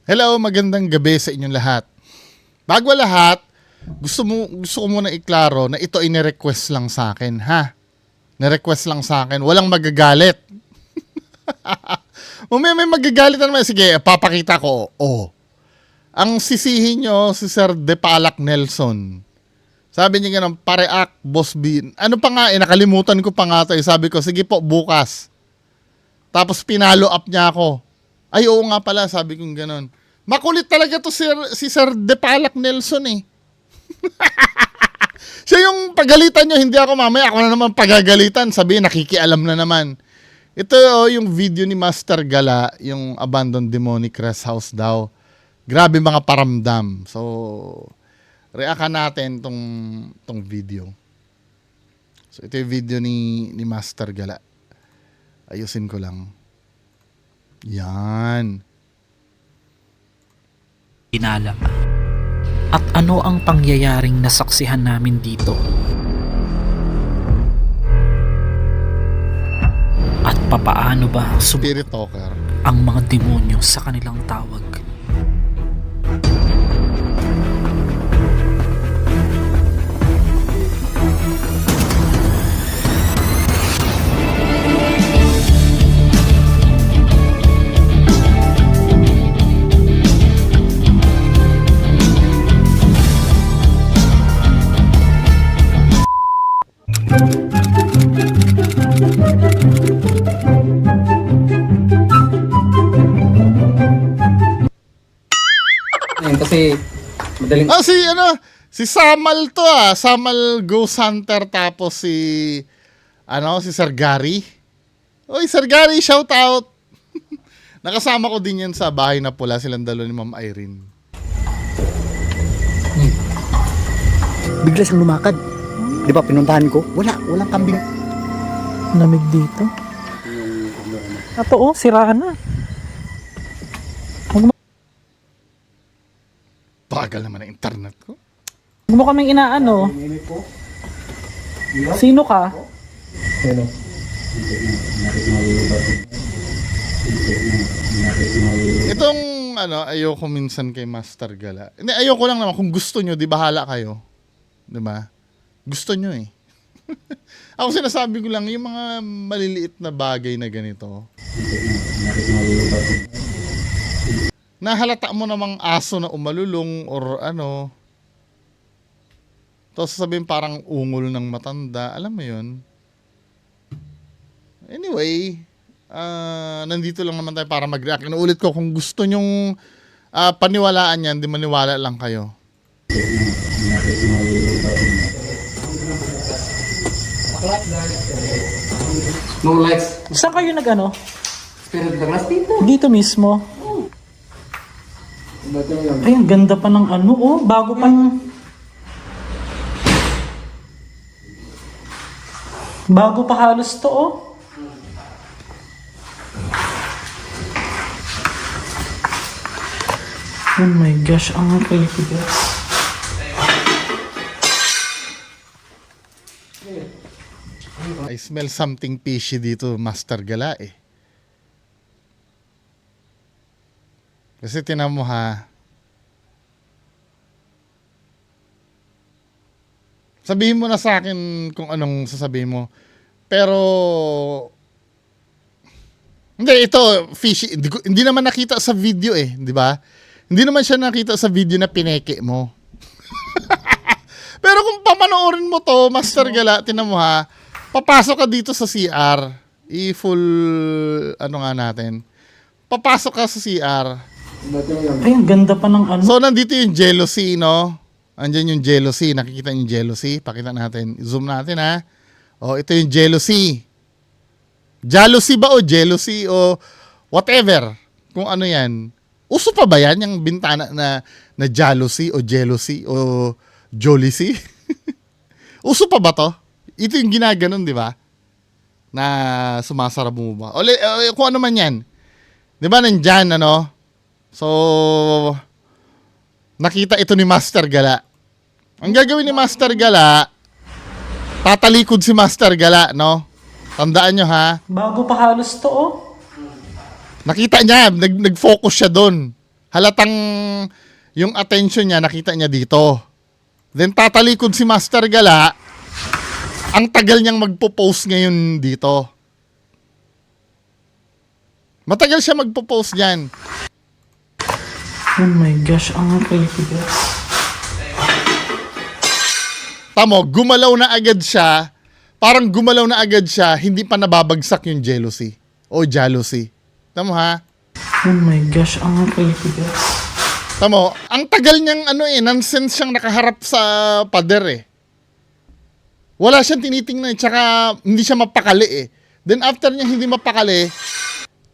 Hello, magandang gabi sa inyong lahat. Bago lahat, gusto ko muna iklaro na ito ay ni-request lang sa akin, ha? Ni-request lang sa akin, walang magagalit. May magagalit na naman. Sige, papakita ko. Oh. Ang sisihin nyo si Sir Depalac Nelson. Sabi niya ganun, pareak, Boss B. Ano pa nga, nakalimutan ko pa nga ito. Sabi ko, sige po, bukas. Tapos pinalo up niya ako. Ay, oo nga pala, sabi kong ganun. Makulit talaga to si Sir Depalac Nelson eh. Siya yung pagalitan nyo, hindi ako mamaya. Ako na naman pagagalitan. Sabihin, nakikialam na naman. Ito yung video ni Master Gala, yung Abandoned Demonic Rest House daw. Grabe mga paramdam. So, reakan natin tong video. So, ito yung video ni Master Gala. Ayusin ko lang. Yan. Inalam. At ano ang pangyayaring nasaksihan namin dito? At papaano ba Spirit Talker. ang mga demonyo sa kanilang tawag? Kasi madaling Si Samal to Samal Ghost Hunter, tapos si Sir Gary. Oy, Sir Gary, shout out. Nakasama ko din yan sa Bahay na Pula, silang dalawa ni Ma'am Irene. bigla siyang lumakad. Di ba pinuntahan ko? Walang kambing. Lamig dito. Ato siraan na. Bagal naman ang internet ko. Huwag mo kaming inaano. Sino ka? Itong ayoko minsan kay Master Gala. Hindi, ayoko lang naman. Kung gusto nyo, di bahala kayo. Di ba? Gusto nyo eh. Ako sinasabi ko lang, yung mga maliliit na bagay na ganito. Nahalata mo namang aso na umalulong or ano. Tapos sasabihin parang ungol ng matanda. Alam mo yun? Anyway, nandito lang naman tayo para mag-react. Inuulit ko, kung gusto nyong paniwalaan yan, di maniwala lang kayo. No lights. Saan kayo nag-ano? Spirit of the glass dito. Dito mismo. Ay, ang ganda pa ng ano, oh. Bago pa yung... Bago pa halos to, oh. Oh my gosh, ang creepy guys. I smell something fishy dito, Master Gala eh. Kasi tinan mo ha. Sabihin mo na sa akin kung anong sasabihin mo. Pero hindi, ito fishy. Hindi naman nakita sa video eh, di ba? Hindi naman siya nakita sa video na pineke mo. Pero kung pamanoorin mo to, Master Gala, tinan mo ha. Papasok ka dito sa CR. I-full nga natin. Papasok ka sa CR. Ay, ang ganda pa ng ano. So, nandito yung jealousy, no? Andyan yung jealousy. Nakikita yung jealousy. Pakita natin. Zoom natin, ha? O, ito yung jealousy. Jealousy ba o jealousy o whatever? Kung ano yan. Uso pa ba yan? Yung bintana na jealousy o jealousy o jolicy? Uso pa ba to? Ito yung ginaganon, di ba? Na sumasarap mo ba? O, kung ano man yan. Di ba nandyan, ano? So, nakita ito ni Master Gala. Ang gagawin ni Master Gala, tatalikod si Master Gala, no? Tandaan nyo, ha? Bago pa halos to, oh. Nakita niya, nag-focus siya doon. Halatang yung attention niya, nakita niya dito. Then tatalikod si Master Gala, ang tagal niyang magpo-post ngayon dito. Matagal siya magpo-post diyan. Oh my gosh, ang creepy guys. Tamo, gumalaw na agad siya. Parang gumalaw na agad siya, hindi pa nababagsak yung jealousy o jealousy. Tamo ha? Oh my gosh, ang creepy guys. Tamo, ang tagal niyang nonsense siyang nakaharap sa pader eh. Wala siyang tinitingnan, tsaka hindi siya mapakali eh. Then after niya hindi mapakali,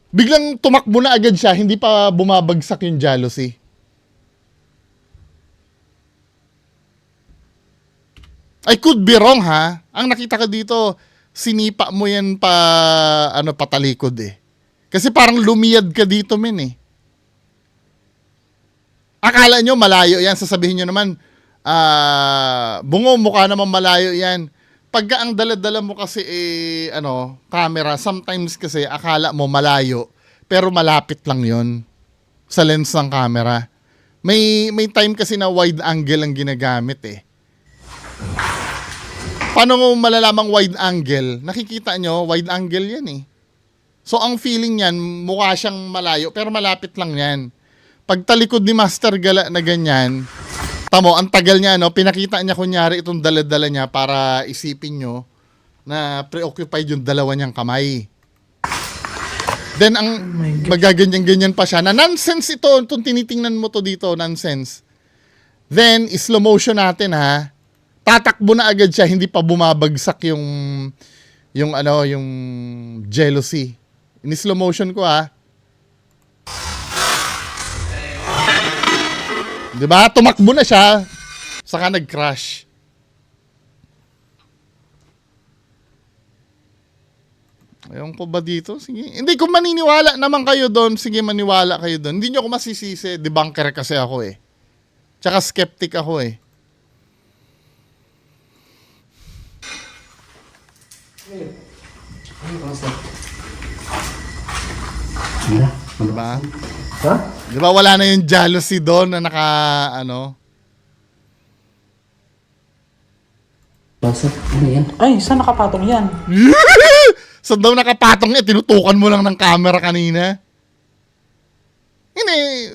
biglang tumakbo na agad siya, hindi pa bumabagsak yung jealousy. I could be wrong ha. Ang nakita ko dito, sinipa mo yan patalikod eh. Kasi parang lumiyad ka dito men eh. Akala nyo malayo yan, sasabihin nyo naman, bungo, mukha naman malayo yan. Pagka ang dala-dala mo kasi camera, sometimes kasi akala mo malayo, pero malapit lang yon sa lens ng camera. May time kasi na wide angle ang ginagamit eh. Paano mo malalamang wide angle? Nakikita nyo, wide angle yan eh. So ang feeling yan, mukha siyang malayo, pero malapit lang yan. Pagtalikod ni Master Gala na ganyan, tamo, ang tagal niya, pinakita niya kunyari itong dala-dala niya para isipin nyo na preoccupied yung dalawa niyang kamay. Then ang magaganyan-ganyan pa siya na nonsense ito, itong tinitingnan mo to dito, nonsense. Then, slow motion natin ha. Tatakbo na agad siya, hindi pa bumabagsak yung jealousy. In slow motion ko ha. 'Di ba? Tumakbo na siya, saka nag-crash. Ayun ko ba dito? Sige. Hindi ko maniniwala naman kayo doon. Sige, maniwala kayo doon. Hindi niyo ako masisisi. Debunker kasi ako eh. Tsaka skeptic ako eh. Diba? Ha? Diba wala na yung jealousy doon na Basta, ano yan? Ay, saan nakapatong yan? Saan daw nakapatong niya? Tinutukan mo lang ng camera kanina.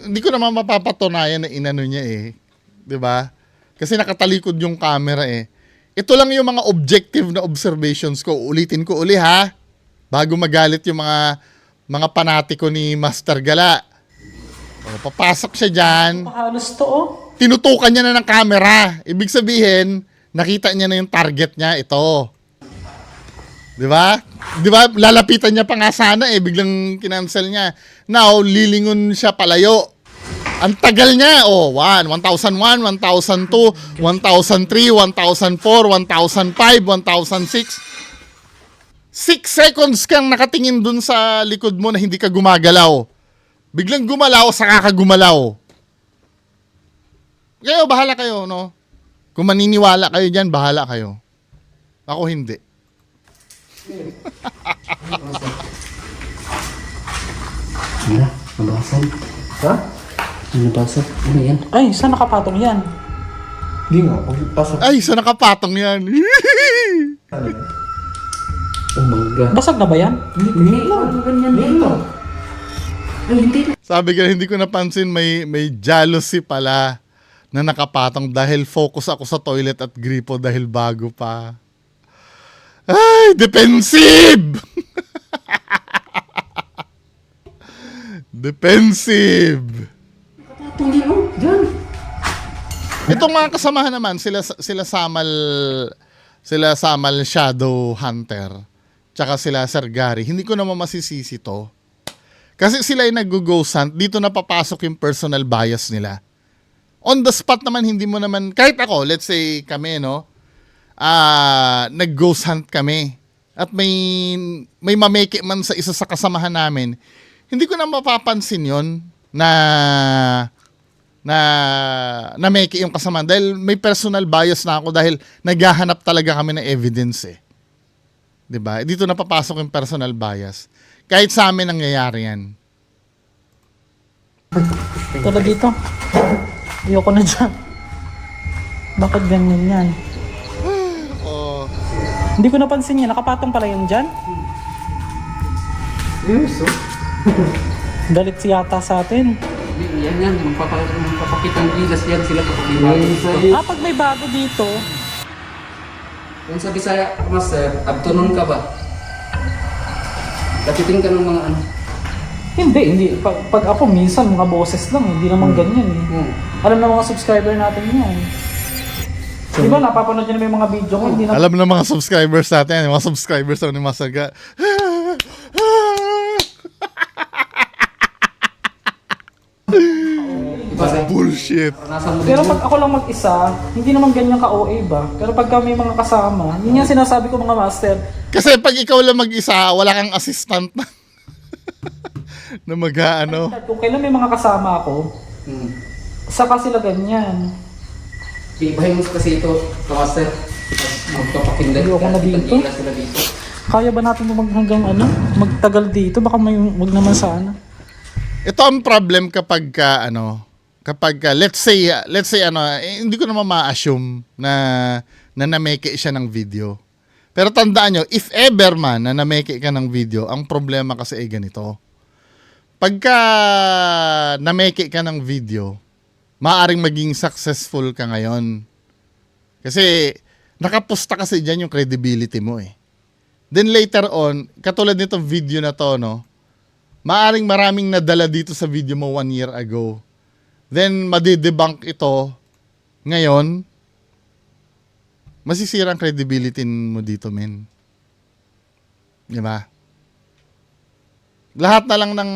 Hindi ko naman mapapatunayan na inano niya eh. 'Di ba? Kasi nakatalikod yung camera eh. Ito lang yung mga objective na observations ko. Ulitin ko uli ha. Bago magalit yung mga panatiko ni Master Gala. O, papasok siya dyan. Pahalos to oh. Tinutukan niya na ng camera. Ibig sabihin, nakita niya na yung target niya. Ito. 'Di ba? 'Di ba? Lalapitan niya pa nga sana eh. Biglang kinancel niya. Now, lilingon siya palayo. Ang tagal niya. 1001, 1002, 1003, 1004, 1005, 1006. 6 seconds kang nakatingin dun sa likod mo na hindi ka gumagalaw. Biglang gumalaw, saka ka gumalaw. Kayo, bahala kayo, no? Kung maniniwala kayo dyan, bahala kayo. Ako hindi. Ano? Nabasag? Ha? Ano nabasag? Ano yan? Ay, saan nakapatong yan? Hindi nga, pagpasok. Ay, sa nakapatong yan. Oh my God. Basag na ba yan? Hindi lang. Ganyan dito. Ay, hindi lang. Sabi ko, hindi ko napansin may jealousy pala na nakapatong dahil focus ako sa toilet at gripo dahil bago pa. Ay, defensive! Defensive! Nakapatong yan, oh. Diyan. Itong mga kasamahan naman, sila Samal Shadow Hunter, tsaka sila Sir Gary, hindi ko naman masisisi to. Kasi sila ay nag-ghost hunt, dito na papasok yung personal bias nila. On the spot naman, hindi mo naman, kahit ako, let's say kami, no, nag-ghost hunt kami, at may mameke man sa isa sa kasamahan namin, hindi ko na mapapansin yon na meke yung kasama dahil may personal bias na ako dahil naghahanap talaga kami ng evidence eh. 'Di ba? Dito na papasok yung personal bias. Kahit sa amin nangyayari yan. Tala dito. Ayoko na dyan. Bakit ganyan yan? Oh, Hindi ko napansin yan. Nakapatong pala yan dyan. Yes, oh. Galit si yata sa atin. Yan, magpapakitang gilas yan sila kapag may bago. Pag may bago dito, Kung sa Bisaya, Master, abtunon ka ba? Lapitin ka ng mga ano. hindi. Pag ako, minsan mga boses lang. Hindi naman ganyan eh. Alam na mga subscriber natin yan. Di ba napapanood nyo na may mga video ko? Hindi na... alam na mga subscribers natin, yung mga subscribers ni Masaga. Bullshit. Nasa mo Pero pag ako lang mag-isa, hindi naman ganyan ka-OA ba? Pero pagka may mga kasama, yun yung sinasabi ko mga master. Kasi pag ikaw lang mag-isa, wala kang assistant na, na mag-ano. Kung kailan may mga kasama ako, saka sila ganyan. Ibahin mo kasi ito, Master. Magpapakindag. Ayoko na dito. Gilas sila dito. Kaya ba natin hanggang magtagal dito? Baka may wag naman sana. Ito ang problem kapag let's say hindi ko naman ma-assume na nameke siya ng video. Pero tandaan nyo, if ever man na nameke ka ng video, ang problema kasi ay ganito. Pagka nameke ka ng video, maaring maging successful ka ngayon. Kasi nakaposta kasi dyan yung credibility mo eh. Then later on, katulad nitong video na to, no, maaring maraming nadala dito sa video mo 1 year ago. Then, madidebunk ito ngayon, masisira ang credibility mo dito, men. Di ba? Lahat na lang ng,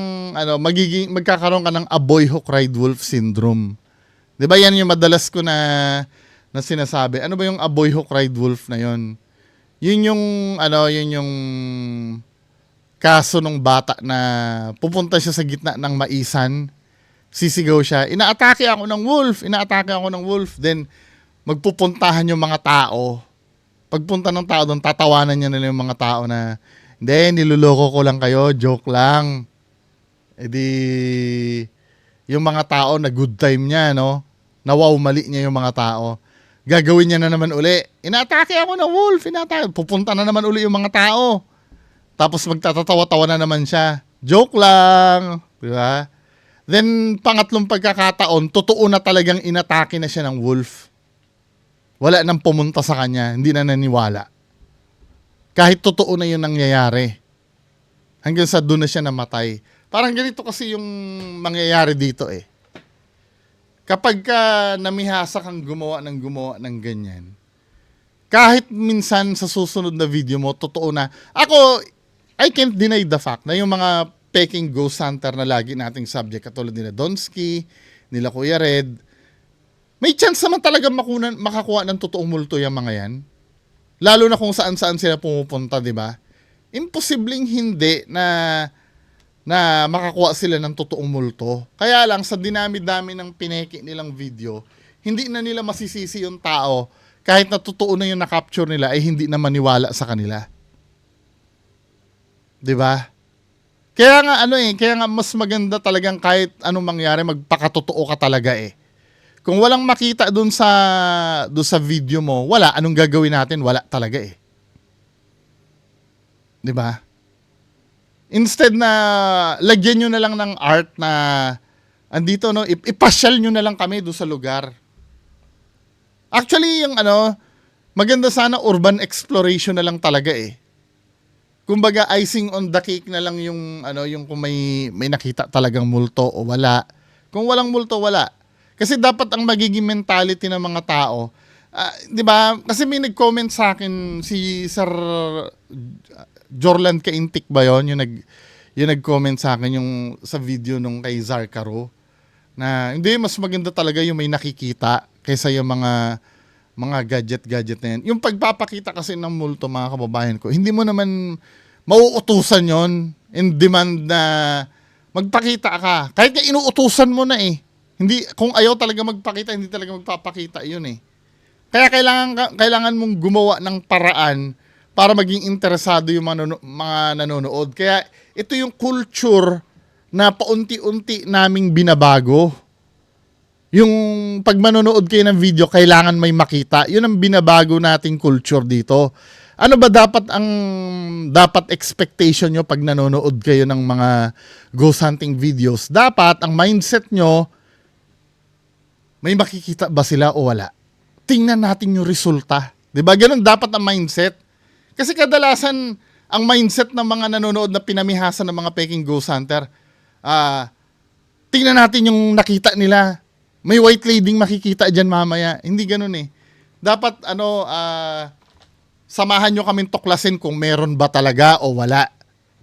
magkakaroon ka ng a boy who cried wolf syndrome. Di ba yan yung madalas ko na sinasabi? Ano ba yung a boy who cried wolf na yon? Yun yung kaso nung bata na pupunta siya sa gitna ng maisan, sisigaw siya, inaatake ako ng wolf, then magpupuntahan yung mga tao. Pagpunta ng tao doon, tatawanan niya nila yung mga tao na, hindi, niluloko ko lang kayo, joke lang. E di, yung mga tao na good time niya, no? Nawaw, mali niya yung mga tao. Gagawin niya na naman uli, inaatake ako ng wolf, pupunta na naman uli yung mga tao. Tapos magtatatawa-tawa na naman siya. Joke lang. Di ba? Then, pangatlong pagkakataon, totoo na talagang inatake na siya ng wolf. Wala nang pumunta sa kanya. Hindi na naniwala. Kahit totoo na yun nangyayari. Hanggang sa doon na siya namatay. Parang ganito kasi yung mangyayari dito eh. Kapag ka namihasa kang gumawa ng ganyan, kahit minsan sa susunod na video mo, totoo na, I can't deny the fact na yung mga peking ghost hunter na lagi nating subject, katulad nila Donsky, nila Kuya Red, may chance naman talaga makakuha ng totoong multo yung mga yan. Lalo na kung saan-saan sila pumupunta, di ba? Imposibleng hindi na makakuha sila ng totoong multo. Kaya lang, sa dinami-dami ng pineki nilang video, hindi na nila masisisi yung tao, kahit na totoo na yung na-capture nila, ay hindi na maniwala sa kanila. 'Di ba? Kaya nga mas maganda talagang kahit anong mangyari, magpakatotoo ka talaga eh. Kung walang makita doon sa video mo, anong gagawin natin? Wala talaga eh. 'Di ba? Instead na lagyan nyo na lang ng art na andito, no, ipasyal nyo na lang kami doon sa lugar. Actually, yung maganda sana urban exploration na lang talaga eh. Kumbaga, icing on the cake na lang yung kung may nakita talagang multo o wala. Kung walang multo, wala. Kasi dapat ang magiging mentality ng mga tao, 'di ba? Kasi may nag-comment sa akin si Sir Jorland Kaintik ba yun? Yung nag-comment sa akin yung sa video nung kay Zarkaro na hindi, mas maganda talaga yung may nakikita kaysa yung mga gadget na yan. Yung pagpapakita kasi ng multo, mga kababayan ko, hindi mo naman mauutusan yon in demand na magpakita ka. Kahit nga inuutusan mo na eh. Hindi, kung ayaw talaga magpakita, hindi talaga magpapakita yun eh. Kaya kailangan mong gumawa ng paraan para maging interesado yung mga nanonood. Kaya ito yung culture na paunti-unti naming binabago. Yung pag manonood kayo ng video, kailangan may makita. Yun ang binabago nating culture dito. Ano ba dapat expectation nyo pag nanonood kayo ng mga ghost hunting videos? Dapat ang mindset nyo, may makikita ba sila o wala? Tingnan natin yung resulta. 'Di ba? Ganun dapat ang mindset. Kasi kadalasan ang mindset ng mga nanonood na pinamihasan ng mga peking ghost hunter, tingnan natin yung nakita nila. May white lading makikita dyan mamaya. Hindi ganun eh. Dapat samahan nyo kaming tuklasin kung meron ba talaga o wala.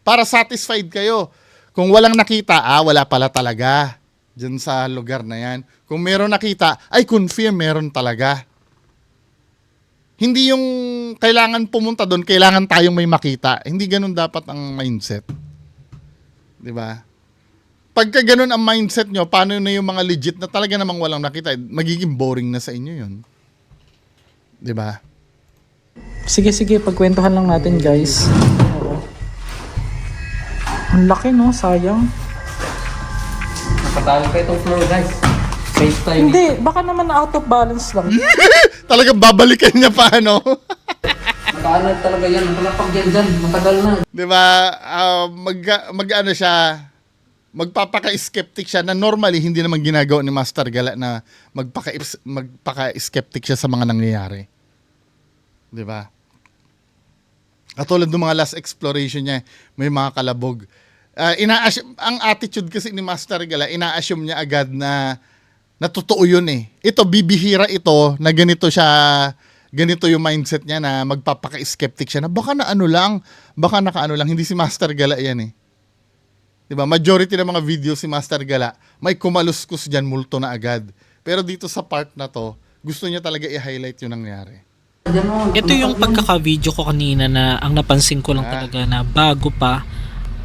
Para satisfied kayo. Kung walang nakita, wala pala talaga dyan sa lugar na yan. Kung meron nakita, ay confirm meron talaga. Hindi yung kailangan pumunta doon, kailangan tayong may makita. Hindi ganun dapat ang mindset. 'Di ba? Pagka ganun ang mindset nyo, paano na yung mga legit na talaga namang walang nakita? Magiging boring na sa inyo yun. 'Di ba? Sige, pagkwentuhan lang natin guys. Oo. Ang laki no, sayang. Nakatalo pa itong floor guys. FaceTime. Hindi, baka naman out of balance lang. Talagang babalikan niya pa, ano? Nakaanad talaga yan. Palapag yan dyan. Matagal na. 'Di ba? Mag-ano siya, magpapaka-skeptic siya na normally hindi naman ginagawa ni Master Gala na magpaka-skeptic siya sa mga nangyayari. 'Di ba? Katulad ng mga last exploration niya, may mga kalabog. Ang attitude kasi ni Master Gala, ina-assume niya agad na totoo yun eh. Ito, bibihira ito na ganito yung mindset niya na magpapaka-skeptic siya na baka nakaano lang, hindi si Master Gala yan eh. Diba? Majority ng mga video si Master Gala, may kumaluskus dyan, multo na agad. Pero dito sa part na to, gusto niya talaga i-highlight yung nangyari. Ito yung pagkaka-video ko kanina na ang napansin ko lang talaga na bago pa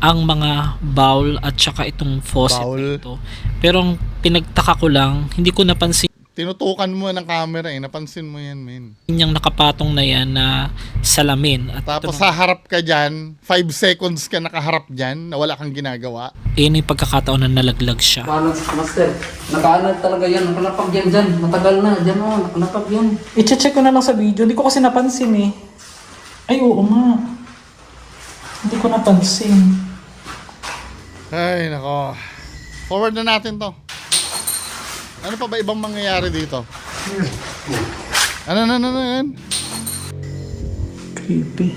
ang mga bowl at saka itong faucet na ito. Pero ang pinagtaka ko lang, hindi ko napansin Tinutukan mo ng camera eh, napansin mo yan, men. yung nakapatong na yan na salamin. At Tapos ito, haharap ka dyan, 5 seconds ka nakaharap dyan, na wala kang ginagawa. yun yung pagkakataon na nalaglag siya. Balance master. Nakaanad talaga yan. Palapag yan dyan. Matagal na. Dyan o. Nakalapag yan. I-check ko na lang sa video. Hindi ko kasi napansin eh. Ay, oo nga. Hindi ko napansin. Ay, nako. Forward na natin to. Ano pa ba ibang mangyayari dito? Ano yan? Creepy.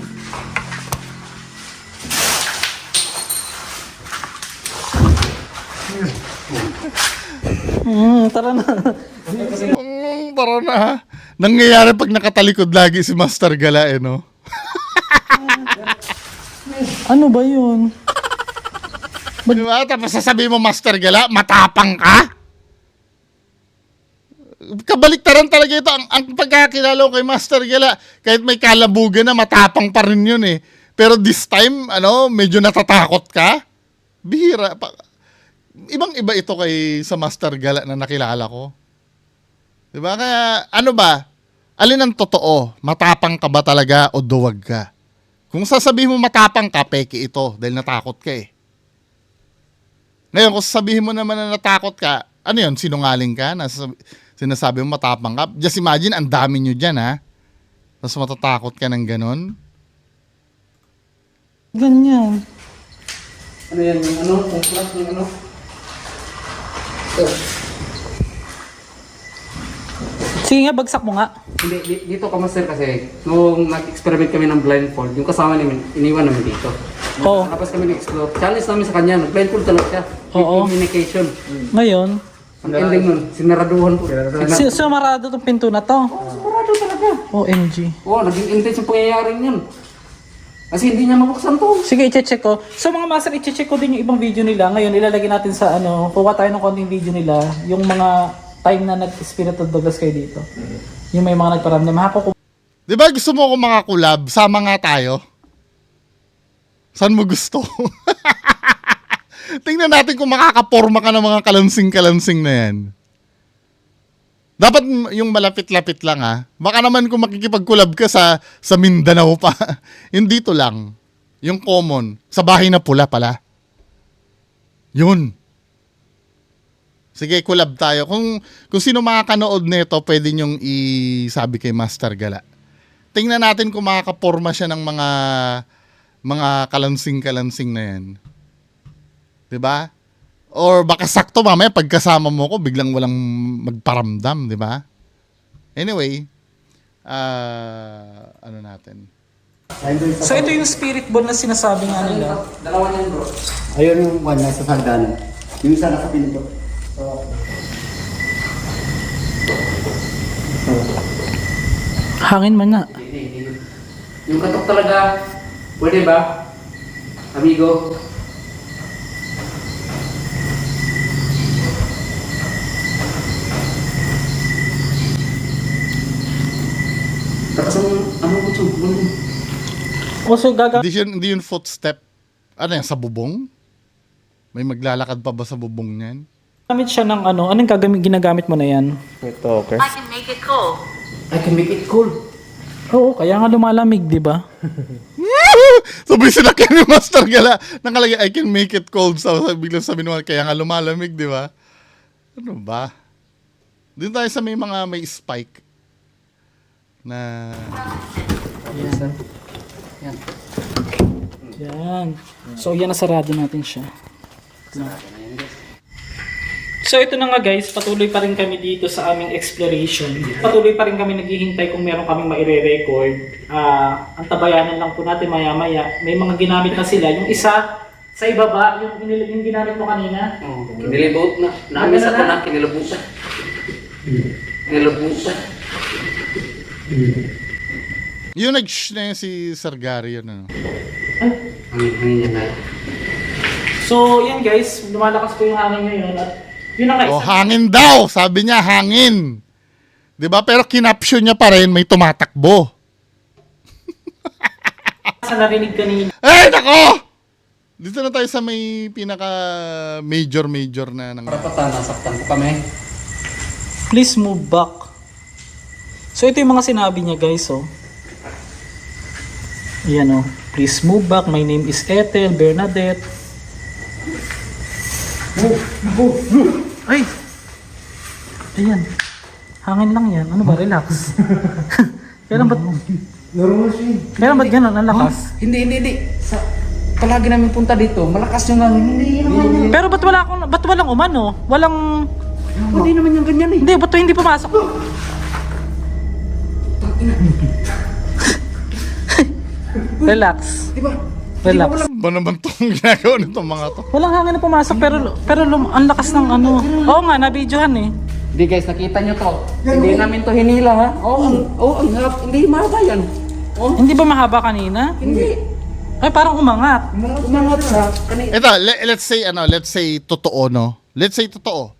Tara na. Tara na ha. Nangyayari pag nakatalikod lagi si Master Gala eh, no? Ano ba yun? Diba? Tapos sasabihin mo, Master Gala, matapang ka? Kabaliktaran talaga ito. Ang pagkakilala ko kay Master Gala, kahit may kalabugan na, matapang pa rin yun eh. Pero this time, medyo natatakot ka? Bihira. Ibang-iba ito sa Master Gala na nakilala ko. Diba? Kaya, ano ba? Alin ang totoo? Matapang ka ba talaga o duwag ka? Kung sasabihin mo matapang ka, peke ito dahil natakot ka eh. Ngayon, kung sasabihin mo naman na natakot ka, ano yun? Sinungaling ka? Sinasabi mo matapang ka? Just imagine, ang dami nyo dyan ha? Tapos matatakot ka ng ganon? Ganyan. Ano yan? Yung ano? Kung plus yung ano? Sige nga, bagsak mo nga. Hindi, dito ka master kasi nung nag-experiment kami ng blindfold, yung kasama namin, iniwan namin dito. Oo. Tapos kami nag-explore. Challenge namin sa kanya, nag-blindfold talaga siya. With Oo. communication. Ngayon, Ang ending nun, sinaraduhan po. sumarado tong pinto na to. Sinarado talaga. OMG. Oo, naging intense yung pangyayari niyan. Kasi hindi niya mabuksan to. Sige, i-check ko. So mga master, i-check ko din yung ibang video nila. Ngayon, ilalagay natin sa kuha tayo ng konting video nila. Yung mga time na nag-Spirit of Douglas kayo dito. Yung may mga nagparamdam. Di ba gusto mo kung makakulab? Sama nga tayo. Saan mo gusto? Tingnan natin kung makakaporma ka ng mga kalansing-kalansing na yan. Dapat yung malapit-lapit lang ha. Baka naman kung makikipag-collab ka sa Mindanao pa. Yung dito lang. Yung common. Sa bahay na pula pala. Yun. Sige, collab tayo. Kung sino makakanood nito, pwede nyong isabi kay Master Gala. Tingnan natin kung makakaporma siya ng mga kalansing-kalansing na yan. 'Di ba? Or baka sakto mamaya pagkasama mo ko biglang walang magparamdam, 'di ba? Anyway, ano natin? So ito yung spirit ball na sinasabi nga nila. Dalawa niyan bro. Ayun yung one nasa sagdanan. Yung isa nasa pinto. Hangin man nga. Hindi. Yung katok talaga, pwede ba? Amigo? Tapos ang ko ito, O so Hindi yun footstep. Ano yan, sa bubong? May maglalakad pa ba sa bubong niyan? gagamit siya ng ano? Anong ginagamit mo na yan? Ito, okay. I can make it cold. I can make it cool. Oo, kaya nga lumalamig, di ba? Sabi sinakyan ni Master Gala. Nakalagay, I can make it cold. Biglang sabi naman, kaya nga lumalamig, di ba? Ano ba? Doon tayo sa may spike. Na... Yan. So, yan nasarado natin siya. So, ito na nga guys, patuloy pa rin kami dito sa aming exploration. Patuloy pa rin kami naghihintay kung meron kaming maire-record. Ang tabayanan lang po natin maya-maya. May mga ginamit na sila. Yung isa, sa ibaba, yung ginamit mo kanina. Oh, kinilibot na. Namis ako na, kinilabutan. Kinilabutan. Yung nag-shh na yun si Sargari yun, ano? Hangin yan na. So, yan guys, lumalakas po yung hangin ngayon. At yun ang Oh, isa. hangin daw! Sabi niya, hangin! 'Di ba? Pero kinaption niya pa rin, may tumatakbo. Sa narinig kanina. Ay, nako! Dito na tayo sa may pinaka major na Karapatan, nasaktan ko kami. Please move back. So, ito yung mga sinabi niya guys, oh. Ayan, oh. Please move back. My name is Ethel Bernadette. Ay! Ayan. Hangin lang yan. Ano ba? Relax. Kailan ba't gano'n? Ang lakas. Hindi. Palagi namin punta dito, malakas yung hangin. Hindi naman yan. Pero ba't walang umano? Walang... Hindi naman yung ganyan eh. Hindi, ba't hindi pumasok? Relax. Diba? Relax. ba naman itong ginagawa nitong mga to? Walang hangin na pumasok pero ang lakas ng ano. Oo nga, nabidyohan eh. Hindi guys, nakita nyo to. Hindi namin to hinila ha. Ang harap. Hindi mahaba yan. Oh, Hindi ba mahaba kanina? hindi. Ay, parang umangat. Umangat ha. Ito, let's say totoo, no? Let's say totoo.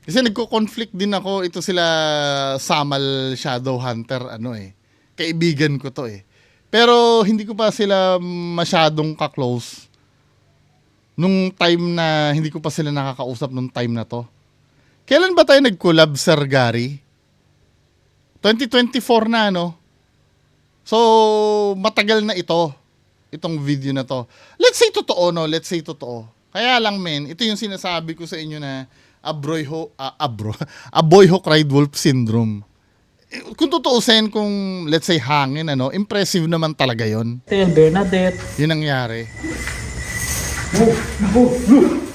Kasi nagko-conflict din ako, ito sila Samal Shadow Hunter, kaibigan ko to eh. Pero hindi ko pa sila masyadong ka-close nung time na hindi ko pa sila nakakausap nung time na to. Kailan ba tayo nag-collab, Sir Gary? 2024 na, no? So, matagal na itong video na to. Let's say totoo, no? Let's say totoo. Kaya lang, men, ito yung sinasabi ko sa inyo na a boy who cried wolf syndrome. Kung tutuusin, kung let's say hangin, impressive naman talaga yon. Ethel Bernadette. Yun ang nangyari.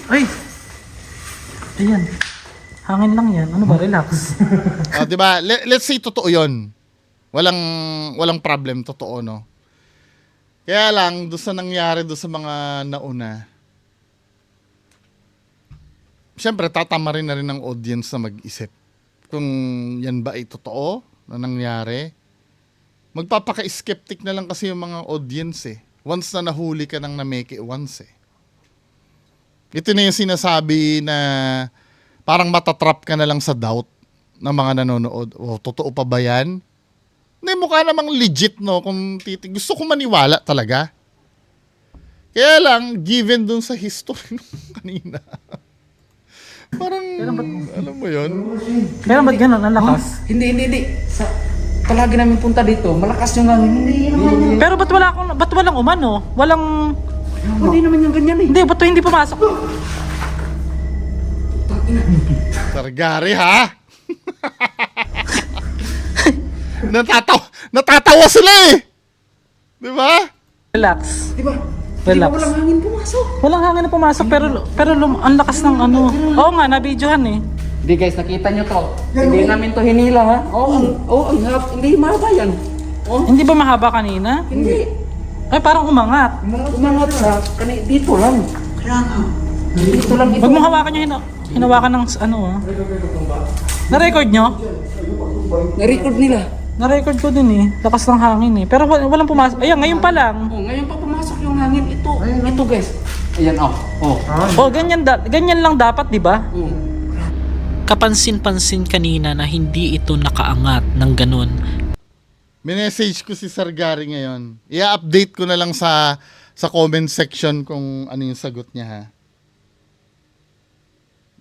Ay! Ayan. Hangin lang yan. Ano ba? Relax. Di ba? Let's say totoo yon. Walang problem, totoo, no? Kaya lang, doon sa nangyari, doon sa mga nauna, siyempre, tatama rin na rin ng audience na mag-isip. Kung yan ba ay totoo na nangyari, magpapaka-skeptic na lang kasi yung mga audience eh. Once na nahuli ka nang na-make it once eh. Ito na yung sinasabi na parang matatrap ka na lang sa doubt ng mga nanonood. O, totoo pa ba yan? Hindi, mukha namang legit, no? Kung gusto ko maniwala talaga. Kaya lang, given dun sa history nung kanina. Parang, alam mo yun? Kailan ba't gano'n? Ang lakas. Hindi. Palagi namin punta dito, malakas yung hangin. Hindi naman yan. Pero ba't walang umano? Pwede naman yung ganyan eh. Hindi, ba't to hindi pumasok? Sargari, ha? Natatawa sila eh. Di ba? Relax. Di ba? Relax. Walang hangin pumasok. Walang hangin na pumasok pero ang lakas ng ano. Oo nga, nabidyohan eh. Hindi guys, nakita nyo to. Hindi namin to hinila ha. Ang harap. Hindi mahaba yan. Oh, Hindi ba mahaba kanina? hindi. Ay, parang umangat. Umangat sa dito lang. Kaya nga. Dito lang ito. Huwag mong hawakan yung hinawakan ng ano ah. Na-record nyo? Na-record nila. Na-record ko din eh. Lakas ng hangin eh. Pero walang pumasok. Ayan, ngayon pa lang. Oh, ngayon pa pumasok yung hangin. Ito guys. Ayan oh. Oh, ganyan lang dapat, di ba? Oh. Kapansin-pansin kanina na hindi ito nakaangat ng ganun. Minessage ko si Sargari ngayon. I-update ko na lang sa comment section kung ano yung sagot niya, ha.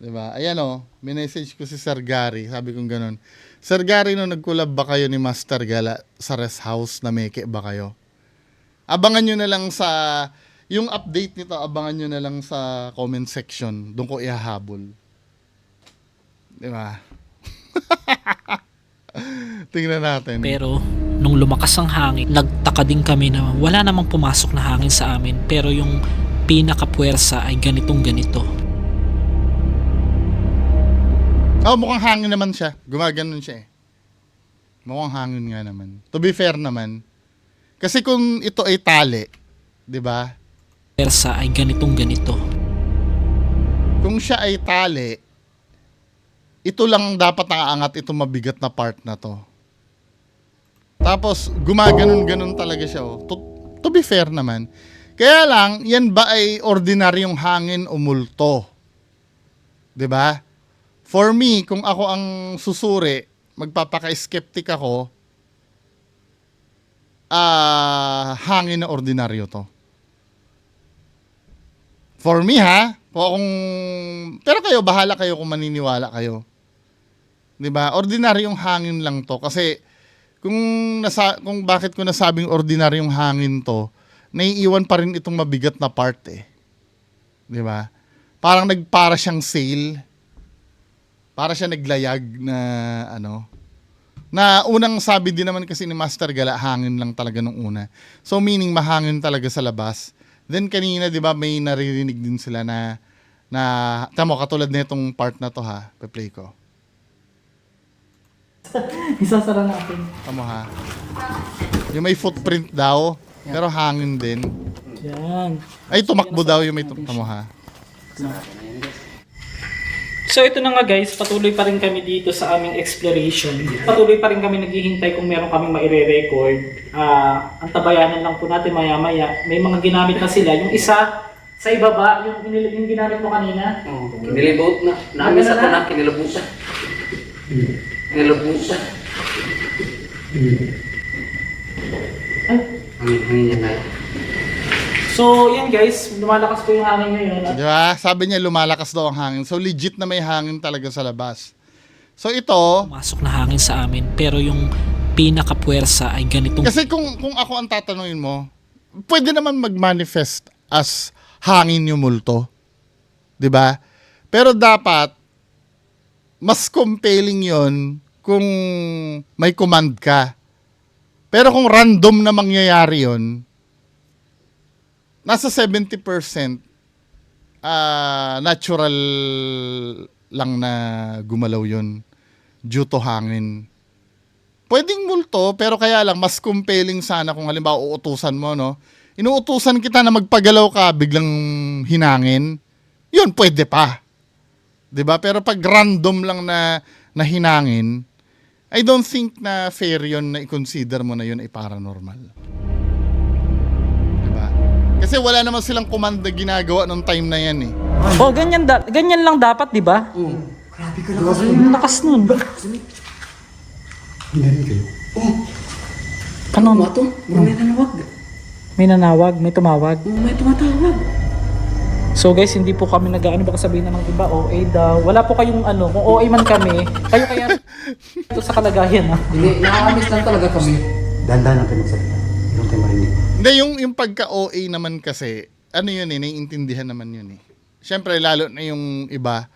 Diba? Ayan o, minessage ko si Sargari. Sabi kong ganun. Sargari, no, nagkulab ba kayo ni Master Gala sa rest house na meke ba kayo? Abangan nyo na lang sa, yung update nito, abangan nyo na lang sa comment section. Doon ko ihahabol. Diba? Tingnan natin. Pero nung lumakas ang hangin, nagtaka din kami na wala namang pumasok na hangin sa amin. Pero yung pinakapuwersa ay ganitong ganito. Oh, mukhang hangin naman siya. Gumaganon siya eh. Mukhang hangin nga naman. To be fair naman. Kasi kung ito ay tali, 'di ba? Puwersa ay ganitong ganito. Kung siya ay tali, ito lang dapat nakaangat itong mabigat na part na to. Tapos gumaganon-ganon talaga siya oh. To be fair naman. Kaya lang, yan ba ay ordinaryong hangin o multo? 'Di ba? For me, kung ako ang susuri, magpapaka-skeptic ako, hangin na ordinaryo to. For me ha, pero kayo, bahala kayo kung maniniwala kayo. 'Di ba? Ordinaryong hangin lang to. Kasi, kung bakit ko nasabing ordinaryong hangin to, naiiwan pa rin itong mabigat na part eh. 'Di ba? Parang nagpara siyang sail. Para siya naglayag na ano. Na unang sabi din naman kasi ni Master Gala, hangin lang talaga nung una. So meaning mahangin talaga sa labas. Then kanina 'di ba may naririnig din sila na tamo katulad nitong part na to ha. Pe-play ko. Isasara natin. Tamo ha. Yung may footprint daw, pero hangin din. Yan. Ay tumakbo daw yung may tamo ha. So ito na nga guys, patuloy pa rin kami dito sa aming exploration. Patuloy pa rin kami naghihintay kung meron kaming maire-record. Ang tabayanan lang po natin maya-maya. May mga ginamit na sila. Yung isa sa ibaba, yung ginamit mo kanina. Oh, kinilibot na. Namis ako na kinilabutan. Kinilabutan. Hangin yan na. So yan guys, lumalakas po yung hangin ngayon. At Di ba? Sabi niya lumalakas daw ang hangin. So legit na may hangin talaga sa labas. So ito, Pumasok na hangin sa amin pero yung pinakapuwersa ay ganitong kasi kung ako ang tatanungin mo, pwede naman mag-manifest as hangin yung multo. 'Di ba? Pero dapat mas compelling 'yon kung may command ka. Pero kung random na mangyayari 'yon, nasa 70% natural lang na gumalaw 'yon due to hangin. Pwedeng multo, pero kaya lang, mas compelling sana kung halimbawa uutusan mo, no? Inuutusan kita na magpagalaw ka, biglang hinangin. Yun, pwede pa. 'Di ba? Pero pag random lang na hinangin, I don't think na fair yun na i-consider mo na yun ay paranormal. 'Di ba? Kasi wala naman silang command na ginagawa nung time na yan eh. Oh, ganyan lang dapat, di ba? Grabe ka lakas. Ang lakas nun. Hindi kayo. Ano? Ano to? May nanawag. May nanawag, may tumawag. May tumatawag. So guys, hindi po kami nag-ano baka sabihin na ng iba, OA daw. Wala po kayong ano, kung OA man kami, kayo kaya ito sa kalagayan ha. Hindi, nakakamiss lang talaga kami. Dahan-dahan ang pinagsalita. Hindi tayo marinig. Hindi, yung pagka-OA naman kasi, ano yun eh, naiintindihan naman yun eh. Siyempre, lalo na yung iba,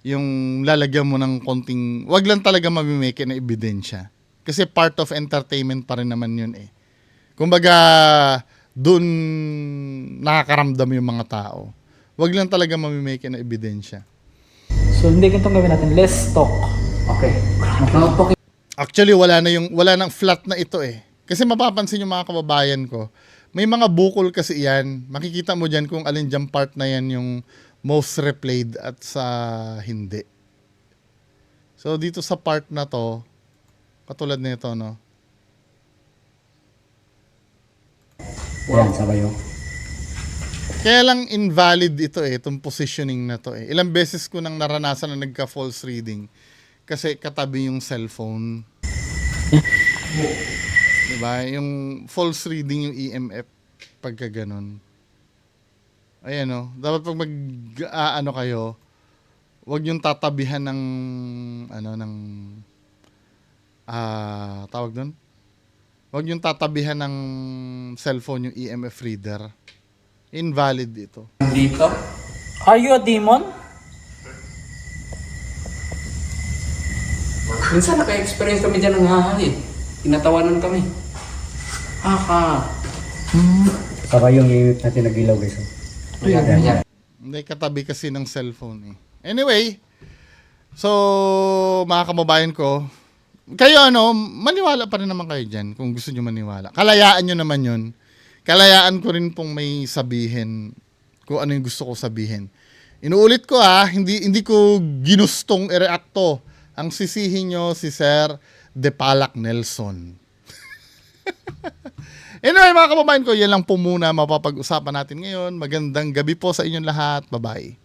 yung lalagyan mo ng konting, wag lang talaga mamimeke na ebidensya. Kasi part of entertainment pa rin naman yun eh. Kumbaga, dun nakakaramdam yung mga tao. Wag lang talaga mamimeke na ebidensya. So hindi ganito gawin natin. Let's talk. Okay. Notebook Actually, wala nang flat na ito eh. Kasi mapapansin yung mga kababayan ko, may mga bukol kasi yan. Makikita mo dyan kung alin dyan part na yan yung most replayed at sa hindi. So, dito sa part na to, katulad nito, no? Yan, sabay yun. Kaya lang invalid ito eh, itong positioning na to eh. Ilang beses ko nang naranasan na nagka-false reading kasi katabi yung cellphone. Diba? Yung false reading yung EMF pagka ganun. Ayan o. Dapat pag ano kayo, wag yung tatabihan ng tawag doon? Wag yung tatabihan ng cellphone yung EMF reader. Invalid ito. dito. Are you a demon? Minsan naka-experience kami dyan ng hahay. Tinatawanan kami. Sabay yung imip natin nagilaw guys. Oh. Ayan. Hindi katabi kasi ng cellphone eh. Anyway, so mga kababayan ko, kayo maniwala pa rin naman kayo dyan kung gusto nyo maniwala. Kalayaan nyo naman yun. Kalayaan ko rin pong may sabihin kung ano yung gusto ko sabihin. Inuulit ko hindi ko ginustong i-react to. Ang sisihin nyo si Sir De Palac Nelson. Anyway mga kababayan ko, yan lang po muna mapapag-usapan natin ngayon. Magandang gabi po sa inyong lahat. Bye-bye.